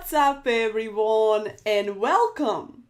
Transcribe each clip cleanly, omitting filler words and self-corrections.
What's up everyone and welcome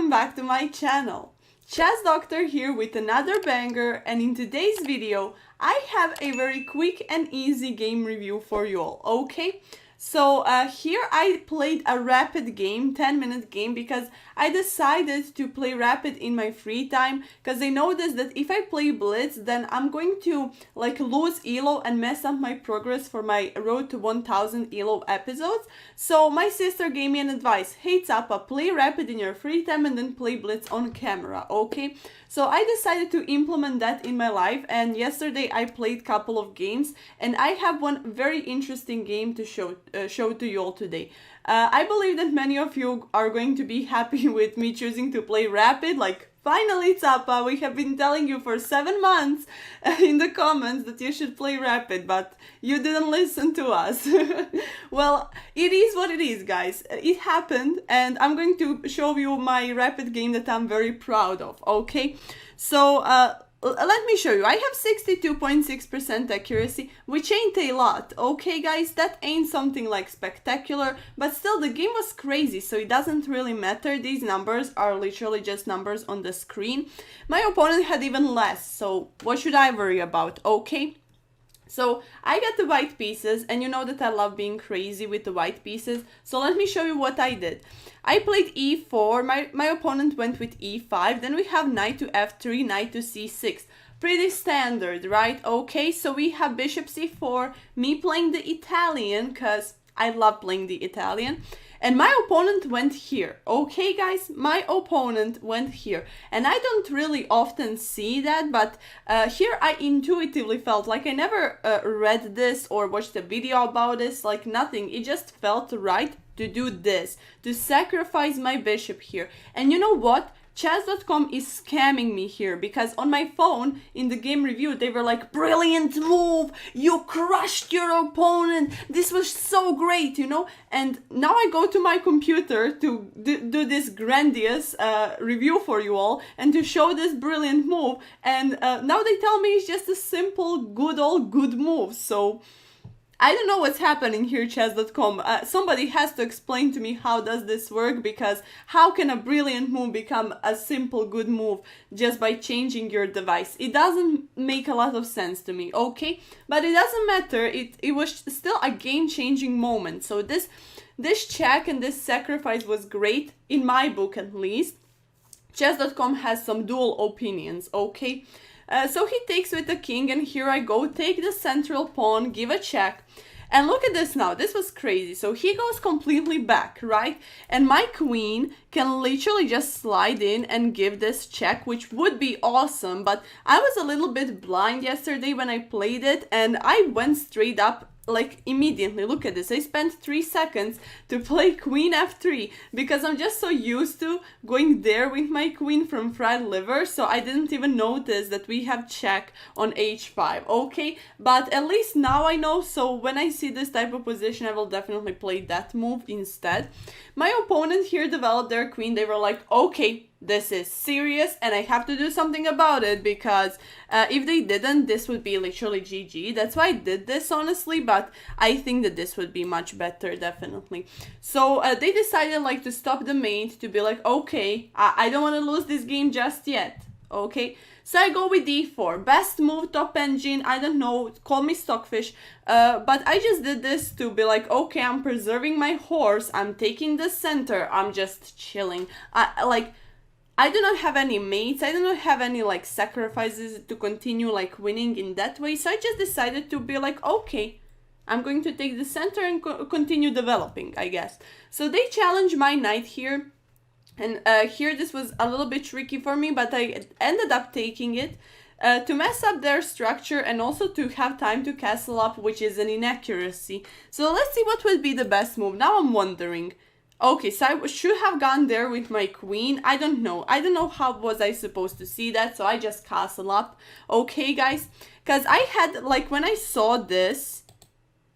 back to my channel. Chess Doctor here with another banger, and in today's video I have a very quick and easy game review for you all, okay? So here I played a rapid game, 10-minute game, because I decided to play rapid in my free time because I noticed that if I play blitz then I'm going to like lose elo and mess up my progress for my road to 1000 elo episodes. So my sister gave me an advice: hey Capa, play rapid in your free time and then play blitz on camera, okay? So I decided to implement that in my life, and yesterday I played a couple of games and I have one very interesting game to show to you all today. I believe that many of you are going to be happy with me choosing to play rapid. Like, finally Capa, we have been telling you for 7 months in the comments that you should play rapid, but you didn't listen to us. Well, it is what it is, guys. It happened, and I'm going to show you my rapid game that I'm very proud of, okay? So, let me show you. I have 62.6% accuracy, which ain't a lot, okay guys? That ain't something like spectacular, but still the game was crazy, so it doesn't really matter. These numbers are literally just numbers on the screen. My opponent had even less, so what should I worry about, okay? So I got the white pieces, and you know that I love being crazy with the white pieces, so let me show you what I did. I played e4, my opponent went with e5, then we have knight to f3, knight to c6. Pretty standard, right? Okay, so we have bishop c4, me playing the Italian, because I love playing the Italian. And my opponent went here, okay guys? My opponent went here. And I don't really often see that, but here I intuitively felt like I never read this or watched a video about this, like nothing. It just felt right to do this, to sacrifice my bishop here. And you know what? Chess.com is scamming me here, because on my phone in the game review they were like, brilliant move, you crushed your opponent, this was so great, you know. And now I go to my computer to do this grandiose review for you all and to show this brilliant move, and now they tell me it's just a simple good move. So I don't know what's happening here, chess.com. Somebody has to explain to me how does this work, because how can a brilliant move become a simple good move just by changing your device? It doesn't make a lot of sense to me, okay? But it doesn't matter. It was still a game-changing moment. So this check and this sacrifice was great, in my book at least. Chess.com has some dual opinions, okay? So he takes with the king, and here I go, take the central pawn, give a check. And look at this now, this was crazy. So he goes completely back, right? And my queen can literally just slide in and give this check, which would be awesome. But I was a little bit blind yesterday when I played it, and I went straight up like immediately. Look at this, I spent 3 seconds to play queen f3 because I'm just so used to going there with my queen from fried liver, so I didn't even notice that we have check on h5, okay? But at least now I know, so when I see this type of position I will definitely play that move instead. My opponent here developed their queen. They were like, okay, this is serious and I have to do something about it, because if they didn't, this would be literally GG. That's why I did this, honestly, but I think that this would be much better, definitely. So they decided like to stop the mate, to be like, okay, I don't want to lose this game just yet, okay? So I go with d4, best move, top engine, I don't know, call me Stockfish, but I just did this to be like, okay, I'm preserving my horse, I'm taking the center, I'm just chilling. I do not have any mates, I do not have any like sacrifices to continue like winning in that way, so I just decided to be like, okay, I'm going to take the center and continue developing, I guess. So they challenge my knight here, and here this was a little bit tricky for me, but I ended up taking it to mess up their structure and also to have time to castle up, which is an inaccuracy. So let's see what would be the best move. Now I'm wondering, okay, so I should have gone there with my queen. I don't know how was I supposed to see that, so I just castle up. Okay, guys, because I had, like, when I saw this,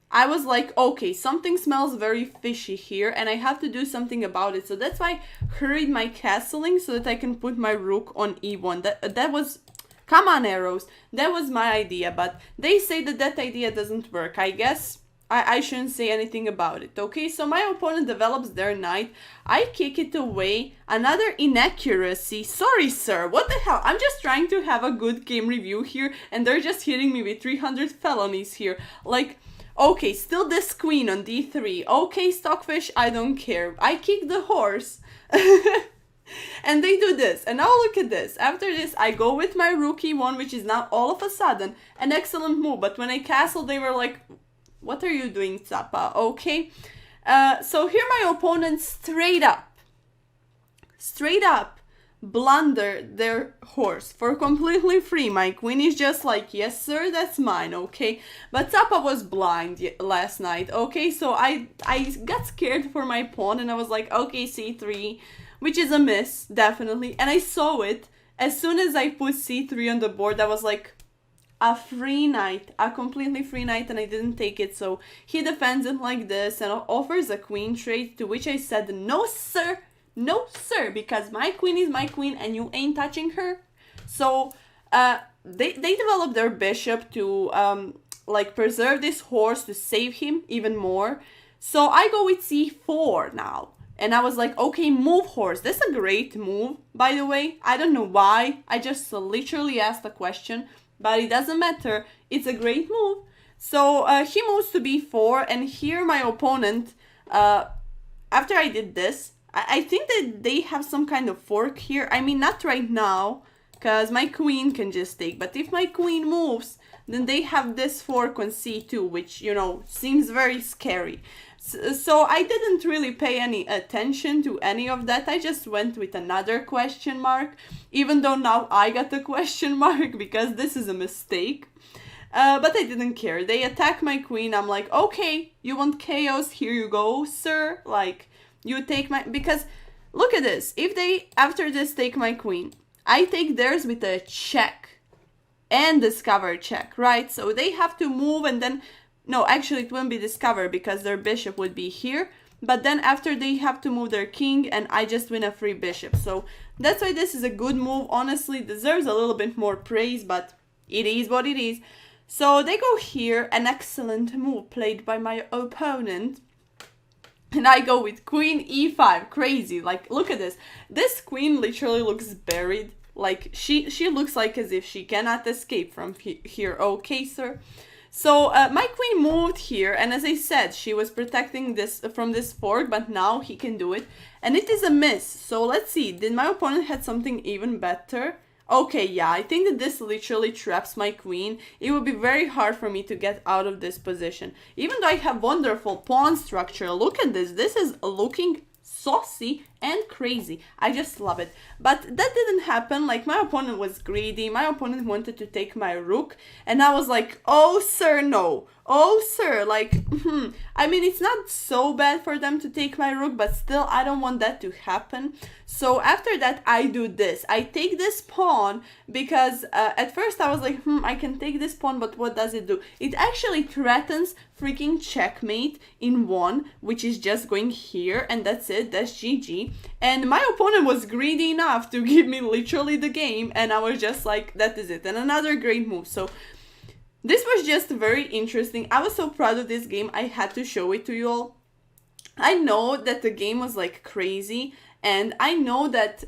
I was like, okay, something smells very fishy here and I have to do something about it. So that's why I hurried my castling so that I can put my rook on e1. That was, come on arrows, that was my idea, but they say that that idea doesn't work. I guess I shouldn't say anything about it, okay? So my opponent develops their knight. I kick it away. Another inaccuracy. Sorry, sir. What the hell? I'm just trying to have a good game review here, and they're just hitting me with 300 felonies here. Like, okay, still this queen on d3. Okay, Stockfish, I don't care. I kick the horse. And they do this. And now look at this. After this, I go with my rook e1, which is now all of a sudden an excellent move. But when I castle, they were like, what are you doing, Capa? Okay. So here my opponent straight up blunder their horse for completely free. My queen is just like, yes sir, that's mine, okay? But Capa was blind last night, okay? So I got scared for my pawn and I was like, okay, c3, which is a miss, definitely. And I saw it as soon as I put c3 on the board. I was like, a free knight, a completely free knight, and I didn't take it. So he defends it like this and offers a queen trade, to which I said, no sir, no sir, because my queen is my queen and you ain't touching her. So they developed their bishop to like preserve this horse, to save him even more. So I go with c4 now. And I was like, okay, move horse. That's a great move, by the way. I don't know why. I just literally asked a question. But it doesn't matter. It's a great move. So he moves to b4. And here my opponent, after I did this, I think that they have some kind of fork here. I mean, not right now, because my queen can just take. But if my queen moves, then they have this fork on c2, which, you know, seems very scary. So I didn't really pay any attention to any of that. I just went with another question mark, even though now I got the question mark because this is a mistake. But I didn't care. They attack my queen. I'm like, okay, you want chaos? Here you go, sir. Like, you take my... Because, look at this. If they, after this, take my queen, I take theirs with a check and discover check, right? So they have to move and then... No, actually it wouldn't be discovered because their bishop would be here. But then after they have to move their king and I just win a free bishop. So that's why this is a good move. Honestly, deserves a little bit more praise, but it is what it is. So they go here. An excellent move played by my opponent. And I go with queen e5. Crazy. Like, look at this. This queen literally looks buried. Like, she looks like as if she cannot escape from here. Okay, sir. So my queen moved here, and as I said, she was protecting this from this fork, but now he can do it, and it is a miss. So let's see, did my opponent had something even better? Okay, yeah, I think that this literally traps my queen. It would be very hard for me to get out of this position. Even though I have wonderful pawn structure, look at this. This is looking saucy and crazy. I just love it. But that didn't happen. Like, my opponent was greedy. My opponent wanted to take my rook. And I was like, oh, sir, no. Oh, sir, like, I mean, it's not so bad for them to take my rook, but still, I don't want that to happen. So after that, I do this. I take this pawn because at first I was like, I can take this pawn, but what does it do? It actually threatens freaking checkmate in one, which is just going here, and that's it. That's GG. And my opponent was greedy enough to give me literally the game, and I was just like, that is it. And another great move. So this was just very interesting. I was so proud of this game. I had to show it to you all. I know that the game was like crazy, and I know that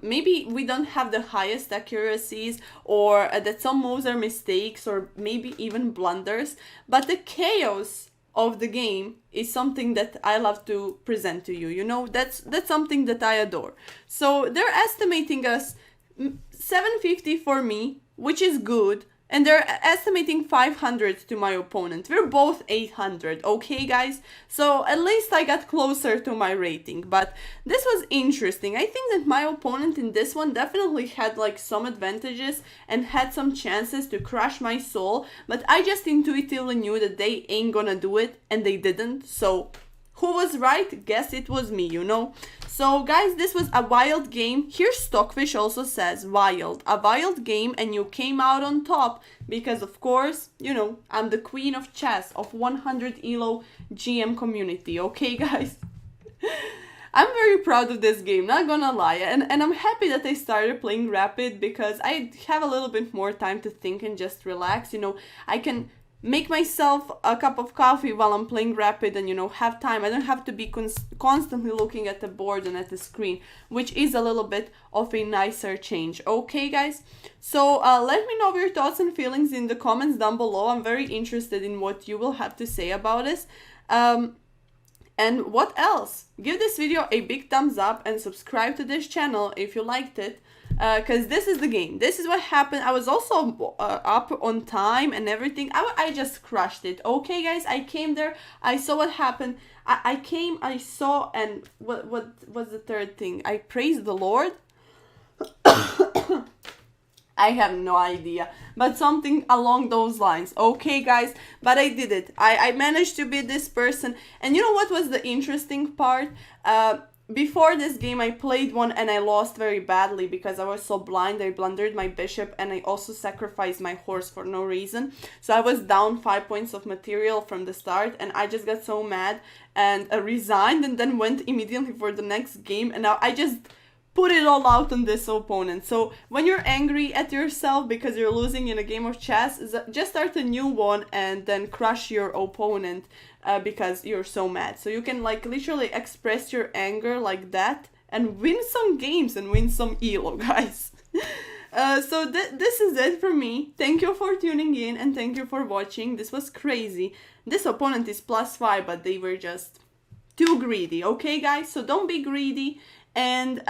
maybe we don't have the highest accuracies, or that some moves are mistakes, or maybe even blunders, but the chaos of the game is something that I love to present to you. You know, that's something that I adore. So they're estimating us 750 for me, which is good. And they're estimating 500 to my opponent. We're both 800, okay, guys? So at least I got closer to my rating. But this was interesting. I think that my opponent in this one definitely had like some advantages and had some chances to crush my soul. But I just intuitively knew that they ain't gonna do it, and they didn't. So who was right? Guess it was me, you know? So guys, this was a wild game. Here Stockfish also says wild. A wild game, and you came out on top because, of course, you know, I'm the queen of chess of 100 ELO GM community. Okay, guys? I'm very proud of this game, not gonna lie. And I'm happy that I started playing Rapid because I have a little bit more time to think and just relax. You know, I can make myself a cup of coffee while I'm playing Rapid and, you know, have time. I don't have to be constantly looking at the board and at the screen, which is a little bit of a nicer change. Okay, guys? So let me know your thoughts and feelings in the comments down below. I'm very interested in what you will have to say about this. And what else? Give this video a big thumbs up and subscribe to this channel if you liked it. Because this is the game. This is what happened. I was also up on time and everything. I just crushed it. Okay, guys? I came there. I saw what happened. I came, I saw, and what was the third thing? I praised the Lord. I have no idea, but something along those lines. Okay, guys, but I did it. I managed to beat this person. And you know what was the interesting part? Before this game, I played one and I lost very badly because I was so blind. I blundered my bishop and I also sacrificed my horse for no reason. So I was down 5 points of material from the start and I just got so mad and resigned and then went immediately for the next game. And now I just put it all out on this opponent. So when you're angry at yourself because you're losing in a game of chess, just start a new one and then crush your opponent because you're so mad. So you can like literally express your anger like that and win some games and win some elo, guys. So this is it for me. Thank you for tuning in and thank you for watching. This was crazy. This opponent is +5, but they were just too greedy. Okay, guys? So don't be greedy. And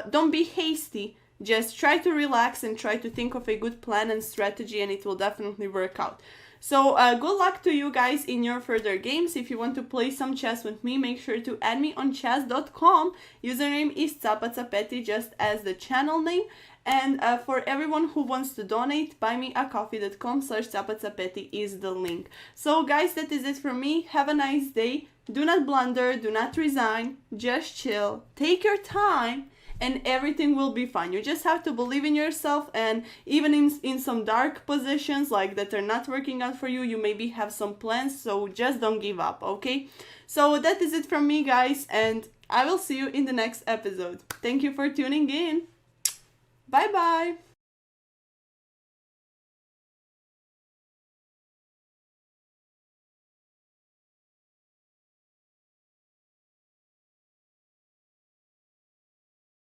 don't be hasty. Just try to relax and try to think of a good plan and strategy and it will definitely work out. So good luck to you guys in your further games. If you want to play some chess with me, make sure to add me on chess.com. Username is CapaCapetti, just as the channel name. And for everyone who wants to donate, buymeacoffee.com/CapaCapetti is the link. So guys, that is it for me. Have a nice day. Do not blunder, do not resign, just chill, take your time, and everything will be fine. You just have to believe in yourself, and even in some dark positions like that are not working out for you, you maybe have some plans, so just don't give up, okay? So that is it from me, guys, and I will see you in the next episode. Thank you for tuning in. Bye-bye.